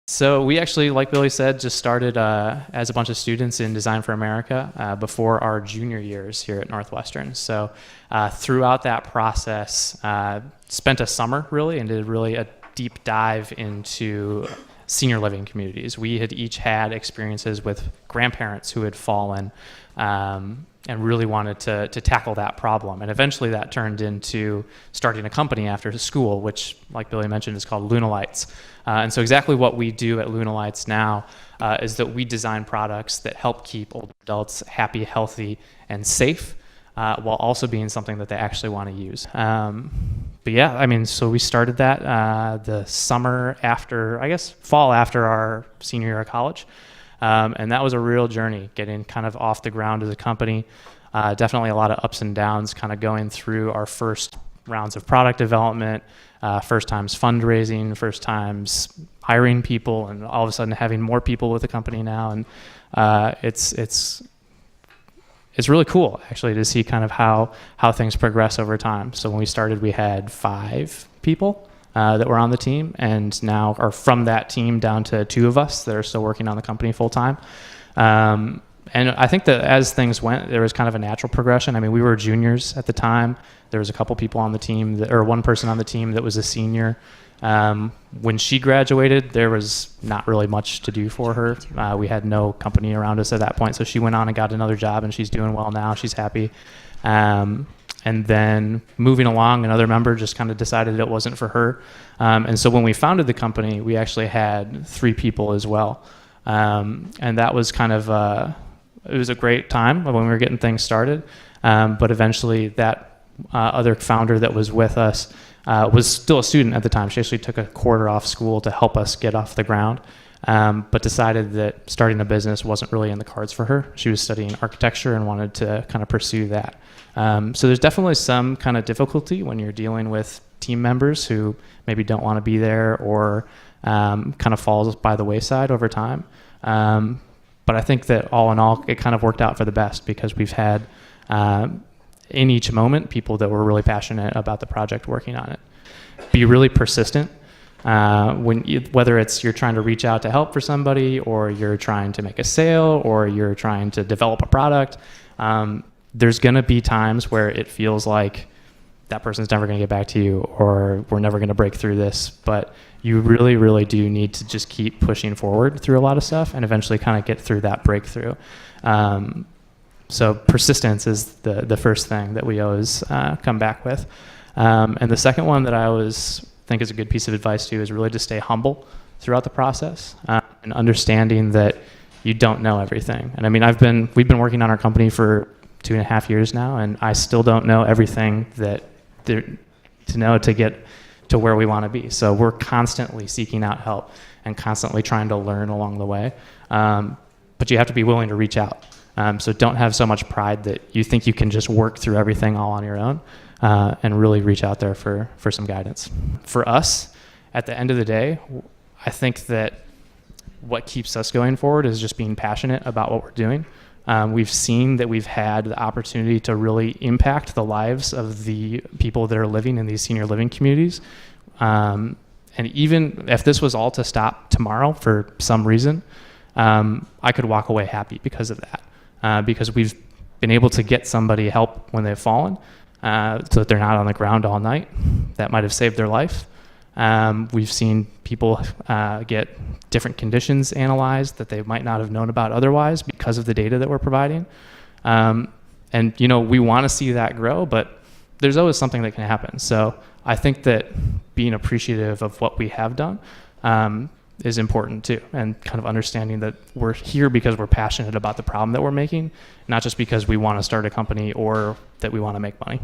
So we actually, like Billy said, just started as a bunch of students in Design for America before our junior years here at Northwestern. So throughout that process, spent a summer really and did really a deep dive into senior living communities. We had each had experiences with grandparents who had fallen and really wanted to tackle that problem. And eventually that turned into starting a company after school, which, like Billy mentioned, is called Lunalights. And so exactly what we do at Lunalights now is that we design products that help keep older adults happy, healthy, and safe, while also being something that they actually want to use. But yeah, I mean, so we started that the summer after, I guess, fall after our senior year of college. And that was a real journey, getting kind of off the ground as a company. Definitely a lot of ups and downs, kind of going through our first rounds of product development, first times fundraising, first times hiring people, and all of a sudden having more people with the company now. And it's really cool actually to see kind of how things progress over time. So when we started, we had 5 people that were on the team, and now are from that team down to 2 of us that are still working on the company full time. And I think that as things went, there was kind of a natural progression. I mean, we were juniors at the time. There was a couple people on the team, or one person on the team that was a senior. When she graduated, there was not really much to do for her. We had no company around us at that point, so she went on and got another job, and she's doing well now. She's happy. And then moving along, another member just kind of decided it wasn't for her. And so when we founded the company, we actually had 3 people as well. And that was kind of, it was a great time when we were getting things started. But eventually that other founder that was with us was still a student at the time. She actually took a quarter off school to help us get off the ground, but decided that starting a business wasn't really in the cards for her. She was studying architecture and wanted to kind of pursue that. So there's definitely some kind of difficulty when you're dealing with team members who maybe don't want to be there, or kind of falls by the wayside over time. But I think that all in all, it kind of worked out for the best, because we've had in each moment people that were really passionate about the project, working on it. Be really persistent. Whether it's you're trying to reach out to help for somebody, or you're trying to make a sale, or you're trying to develop a product, there's going to be times where it feels like that person's never going to get back to you, or we're never going to break through this. But you really, really do need to just keep pushing forward through a lot of stuff and eventually kind of get through that breakthrough. So persistence is the first thing that we always come back with. And the second one that I always think is a good piece of advice too is really to stay humble throughout the process, and understanding that you don't know everything. And I mean, we've been working on our company for 2.5 years now, and I still don't know everything that there to know to get to where we want to be. So we're constantly seeking out help and constantly trying to learn along the way. But you have to be willing to reach out. So don't have so much pride that you think you can just work through everything all on your own, and really reach out there for some guidance. For us, at the end of the day, I think that what keeps us going forward is just being passionate about what we're doing. We've seen that we've had the opportunity to really impact the lives of the people that are living in these senior living communities. And even if this was all to stop tomorrow for some reason, I could walk away happy because of that. Because we've been able to get somebody help when they've fallen, so that they're not on the ground all night. That might have saved their life. We've seen people get different conditions analyzed that they might not have known about otherwise because of the data that we're providing. And we want to see that grow, but there's always something that can happen. So I think that being appreciative of what we have done is important too, and kind of understanding that we're here because we're passionate about the problem that we're making, not just because we want to start a company or that we want to make money.